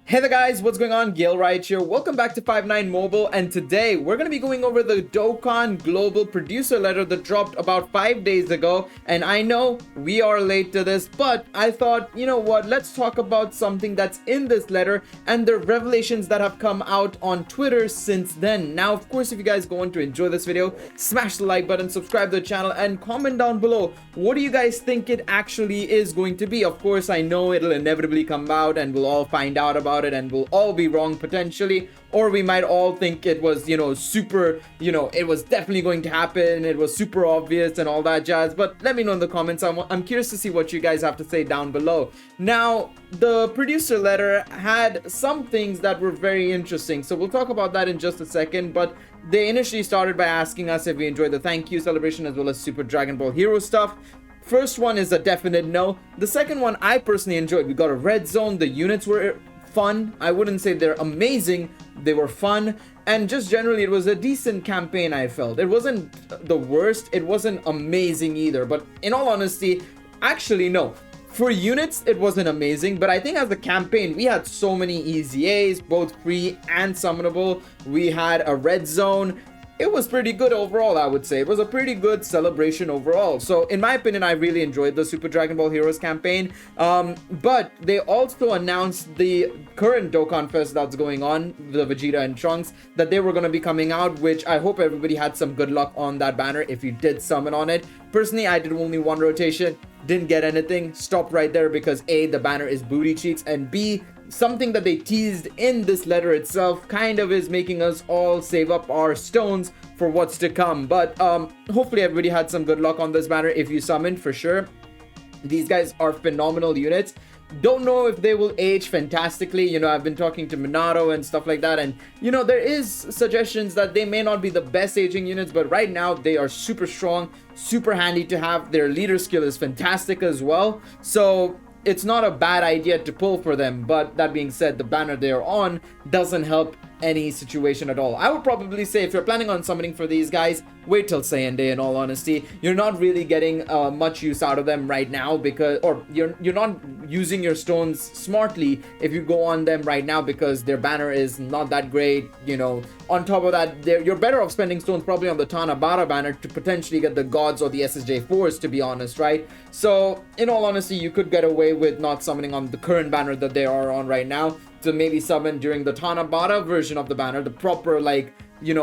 Hey there guys, what's going on? Gale right here. Welcome back to 59 Mobile, and today we're going to be going over the Dokkan Global Producer Letter that dropped about 5 days ago. And I know we are late to this, but I thought, you know what, let's talk about something that's in this letter and the revelations that have come out on Twitter since then. Now, of course, if you guys go on to enjoy this video, smash the like button, subscribe to the channel, and comment down below, what do you guys think it actually is going to be? Of course, I know it'll inevitably come out and we'll all find out about it and we'll all be wrong potentially, or we might all think it was, super, it was definitely going to happen, it was super obvious and all that jazz. But let me know in the comments. I'm curious to see what you guys have to say down below. Now, the producer letter had some things that were very interesting, so we'll talk about that in just a second. But they initially started by asking us if we enjoyed the thank you celebration as well as Super Dragon Ball Hero stuff. First one is a definite no. The second one I personally enjoyed. We got a red zone, the units were fun. I wouldn't say they're amazing, they were fun, and just generally it was a decent campaign. I felt it wasn't the worst, it wasn't amazing either, but in all honesty, actually no, for units it wasn't amazing, but I think as a campaign we had so many easy A's, both free and summonable. We had a red zone. It was pretty good overall, I would say. It was a pretty good celebration overall. So in my opinion, I really enjoyed the Super Dragon Ball Heroes campaign. But they also announced the current Dokkan Fest that's going on, the Vegeta and Trunks, that they were going to be coming out, which I hope everybody had some good luck on that banner if you did summon on it. Personally, I did only one rotation, didn't get anything, stopped right there because A, the banner is booty cheeks, and B, something that they teased in this letter itself kind of is making us all save up our stones for what's to come. But hopefully everybody had some good luck on this banner if you summoned, for sure. These guys are phenomenal units. Don't know if they will age fantastically. I've been talking to Minato and stuff like that, and there is suggestions that they may not be the best aging units, but right now they are super strong, super handy to have. Their leader skill is fantastic as well, so it's not a bad idea to pull for them. But that being said, the banner they're on doesn't help any situation at all. I would probably say if you're planning on summoning for these guys, wait till Saiyan Day. In all honesty, you're not really getting much use out of them right now, because you're not using your stones smartly if you go on them right now, because their banner is not that great. On top of that, you're better off spending stones probably on the Tanabata banner to potentially get the gods or the SSJ4s, to be honest, right? So in all honesty, you could get away with not summoning on the current banner that they are on right now, to maybe summon during the Tanabata version of the banner, the proper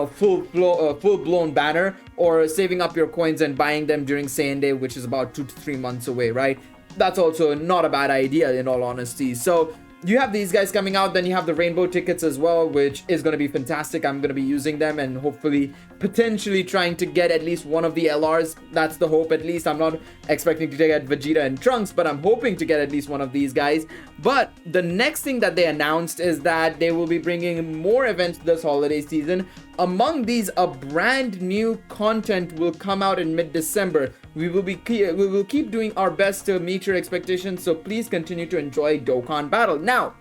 full-blown banner, or saving up your coins and buying them during Saiyan Day, which is about 2 to 3 months away, right? That's also not a bad idea, in all honesty. So you have these guys coming out, then you have the rainbow tickets as well, which is going to be fantastic. I'm going to be using them and hopefully potentially trying to get at least one of the LRs. That's the hope, at least. I'm not expecting to get Vegeta and Trunks, but I'm hoping to get at least one of these guys. But the next thing that they announced is that they will be bringing more events this holiday season. Among these, a brand new content will come out in mid-December. We will keep doing our best to meet your expectations, so please continue to enjoy Dokkan Battle. Now,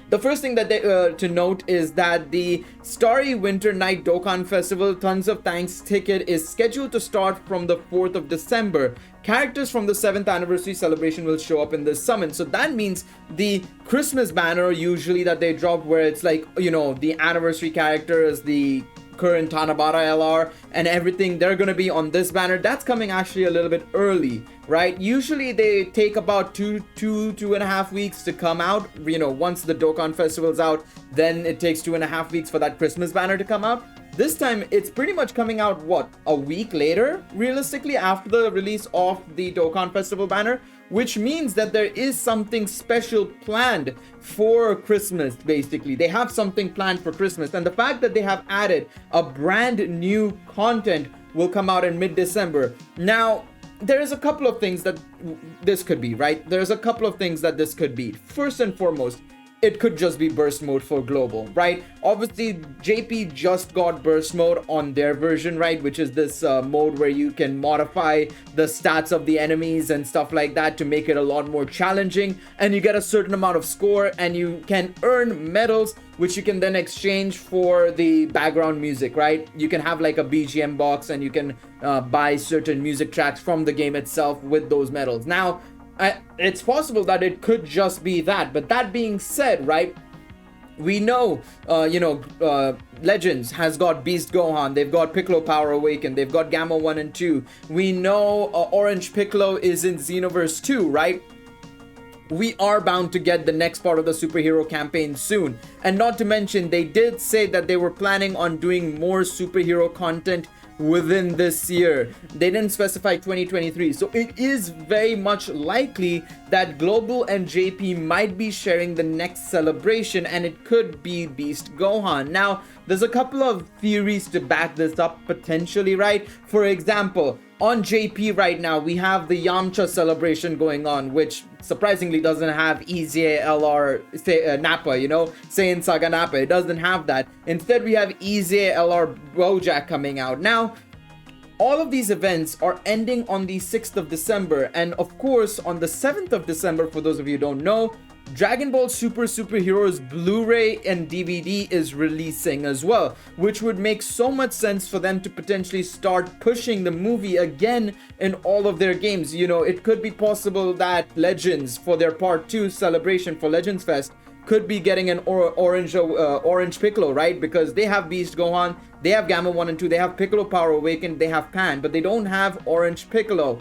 the first thing that to note is that the Starry Winter Night Dokkan Festival Tons of Thanks ticket is scheduled to start from the 4th of December. Characters from the 7th anniversary celebration will show up in this summon. So that means the Christmas banner usually that they drop, where it's like, the anniversary characters, the current Tanabata LR and everything, they're gonna be on this banner. That's coming actually a little bit early, right? Usually they take about two and a half weeks to come out. Once the Dokkan Festival's out, then it takes 2.5 weeks for that Christmas banner to come out. This time it's pretty much coming out, a week later, realistically, after the release of the Dokkan Festival banner, which means that there is something special planned for Christmas. Basically, they have something planned for Christmas, and the fact that they have added a brand new content will come out in mid-December. Now, there is a couple of things that this could be, right? There's a couple of things that this could be. First and foremost, it could just be burst mode for global, right? Obviously, JP just got burst mode on their version, right? Which is this mode where you can modify the stats of the enemies and stuff like that to make it a lot more challenging. And you get a certain amount of score and you can earn medals, which you can then exchange for the background music, right? You can have like a BGM box and you can buy certain music tracks from the game itself with those medals. Now, It's possible that it could just be that. But that being said, right, we know, Legends has got Beast Gohan, they've got Piccolo Power Awakened, they've got Gamma 1 and 2. We know Orange Piccolo is in Xenoverse 2, right? We are bound to get the next part of the superhero campaign soon. And not to mention, they did say that they were planning on doing more superhero content within this year. They didn't specify 2023. So it is very much likely that Global and JP might be sharing the next celebration, and it could be Beast Gohan. Now, there's a couple of theories to back this up potentially, right? For example, on JP right now, we have the Yamcha celebration going on, which surprisingly doesn't have EZA LR Nappa, Saiyan Saga Nappa. It doesn't have that. Instead, we have EZA LR Bojack coming out. Now, all of these events are ending on the 6th of December. And of course, on the 7th of December, for those of you who don't know, Dragon Ball Super Superheroes Blu-ray and DVD is releasing as well, which would make so much sense for them to potentially start pushing the movie again in all of their games. It could be possible that Legends, for their Part 2 celebration for Legends Fest, could be getting an Orange Piccolo, right? Because they have Beast Gohan, they have Gamma 1 and 2, they have Piccolo Power Awakened, they have Pan, but they don't have Orange Piccolo.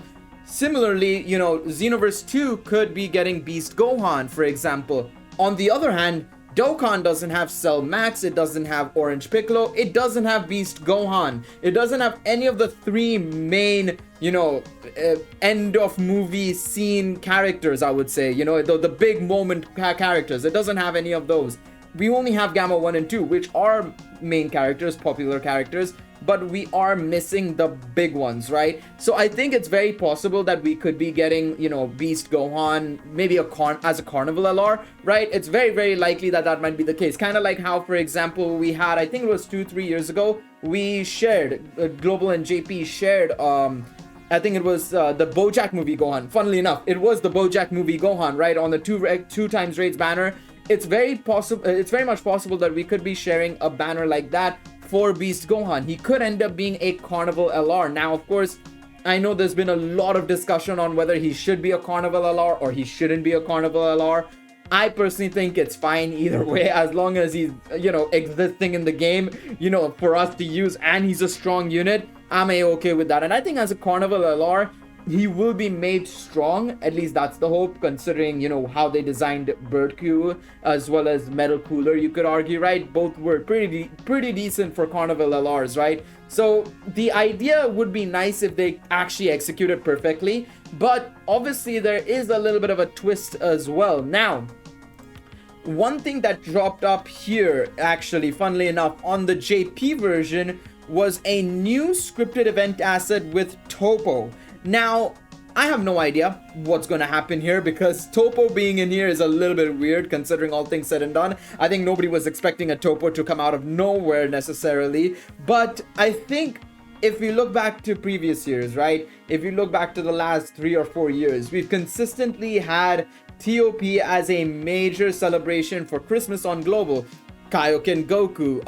Similarly, Xenoverse 2 could be getting Beast Gohan, for example. On the other hand, Dokkan doesn't have Cell Max, it doesn't have Orange Piccolo, it doesn't have Beast Gohan. It doesn't have any of the three main, end of movie scene characters, I would say. The big moment characters. It doesn't have any of those. We only have Gamma 1 and 2, which are main characters, popular characters, but we are missing the big ones, right? So I think it's very possible that we could be getting, Beast Gohan, maybe as a Carnival LR, right? It's very, very likely that might be the case. Kind of like how, for example, we had, I think it was 2-3 years ago, we shared, Global and JP shared, I think it was the BoJack movie Gohan. Funnily enough, it was the BoJack movie Gohan, right? On the 2x Raids banner. It's very much possible that we could be sharing a banner like that for Beast Gohan. He could end up being a Carnival LR. Now, of course, I know there's been a lot of discussion on whether he should be a Carnival LR or he shouldn't be a Carnival LR. I personally think it's fine either way, as long as he's, existing in the game, for us to use, and he's a strong unit. I'm okay with that. And I think as a Carnival LR, he will be made strong. At least that's the hope, considering, how they designed Bird Q as well as Metal Cooler, you could argue, right? Both were pretty decent for Carnival LRs, right? So the idea would be nice if they actually execute it perfectly. But obviously there is a little bit of a twist as well. Now, one thing that dropped up here, actually, funnily enough, on the JP version was a new scripted event asset with Topo. Now, I have no idea what's going to happen here, because Topo being in here is a little bit weird considering all things said and done. I think nobody was expecting a Topo to come out of nowhere necessarily, but I think if we look back to previous years, right? If you look back to the last 3 or 4 years, we've consistently had TOP as a major celebration for Christmas on Global. Kaioken Goku,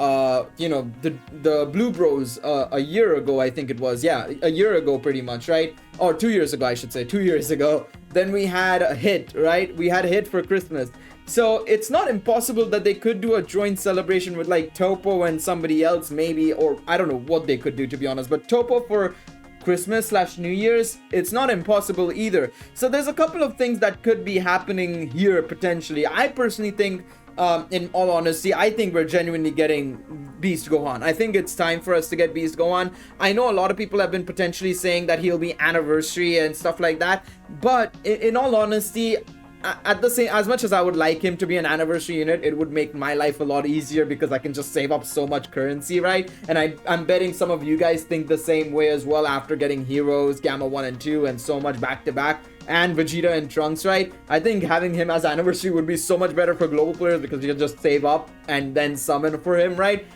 the Blue Bros a year ago, I think it was. Yeah, a year ago pretty much, right? Or 2 years ago, I should say, 2 years ago. Then we had a hit, right? We had a hit for Christmas. So it's not impossible that they could do a joint celebration with like Topo and somebody else maybe, or I don't know what they could do, to be honest. But Topo for Christmas/New Year's, it's not impossible either. So there's a couple of things that could be happening here potentially. I personally think, in all honesty, I think we're genuinely getting Beast Gohan. I think it's time for us to get Beast Gohan. I know a lot of people have been potentially saying that he'll be anniversary and stuff like that, but in all honesty, at the same, as much as I would like him to be an anniversary unit, it would make my life a lot easier because I can just save up so much currency, right? And I'm betting some of you guys think the same way as well after getting Heroes, Gamma 1 and 2, and so much back to back, and Vegeta and Trunks, right? I think having him as anniversary would be so much better for global players because you can just save up and then summon for him, right?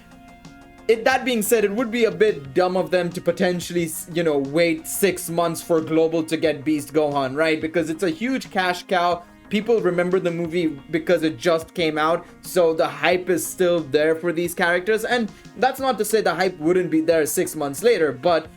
That being said, it would be a bit dumb of them to potentially, wait 6 months for global to get Beast Gohan, right? Because it's a huge cash cow. People remember the movie because it just came out, so the hype is still there for these characters. And that's not to say the hype wouldn't be there 6 months later, but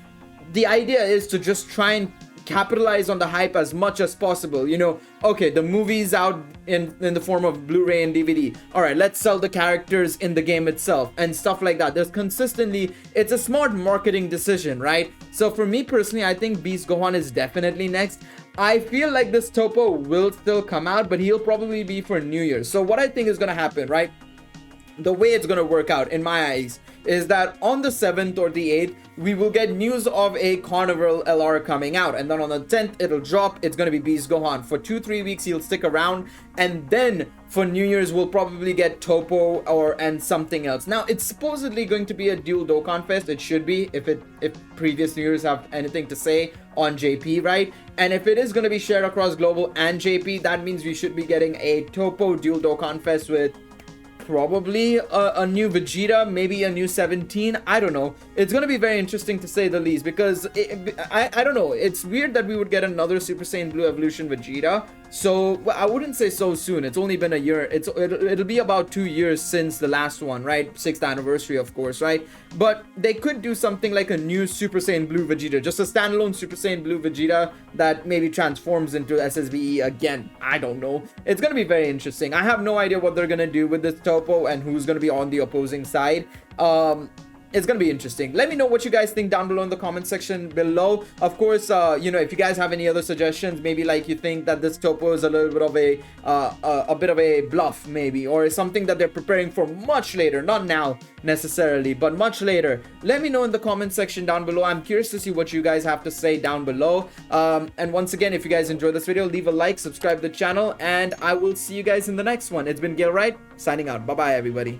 the idea is to just try and capitalize on the hype as much as possible. You know, okay, the movie's out in the form of Blu-ray and DVD. All right, let's sell the characters in the game itself and stuff like that. There's consistently, it's a smart marketing decision, right? So for me personally, I think Beast Gohan is definitely next. I feel like this Topo will still come out, but he'll probably be for New Year's. So what I think is gonna happen, right? The way it's going to work out in my eyes is that on the 7th or the 8th, we will get news of a Carnival LR coming out. And then on the 10th, it'll drop. It's going to be Beast Gohan. For 2-3 weeks, he'll stick around. And then for New Year's, we'll probably get Topo and something else. Now, it's supposedly going to be a dual Dokkan Fest. It should be, if previous New Year's have anything to say on JP, right? And if it is going to be shared across Global and JP, that means we should be getting a Topo dual Dokkan Fest with probably a new Vegeta, maybe a new 17. I don't know. It's gonna be very interesting to say the least, because I don't know. It's weird that we would get another Super Saiyan Blue Evolution Vegeta. So well, I wouldn't say so soon. It's only been a year. It'll be about 2 years since the last one, right? 6th anniversary, of course, right? But they could do something like a new Super Saiyan Blue Vegeta, just a standalone Super Saiyan Blue Vegeta that maybe transforms into SSVE again. I don't know. It's gonna be very interesting. I have no idea what they're gonna do with this Topo and who's gonna be on the opposing side. It's gonna be interesting. Let me know what you guys think down below in the comment section below. Of course, you know, if you guys have any other suggestions, maybe like you think that this Topo is a little bit of a bluff, maybe, or something that they're preparing for much later, not now necessarily, but much later. Let me know in the comment section down below. I'm curious to see what you guys have to say down below. And once again, if you guys enjoyed this video, leave a like, subscribe to the channel, and I will see you guys in the next one. It's been Gil Wright signing out. Bye bye, everybody.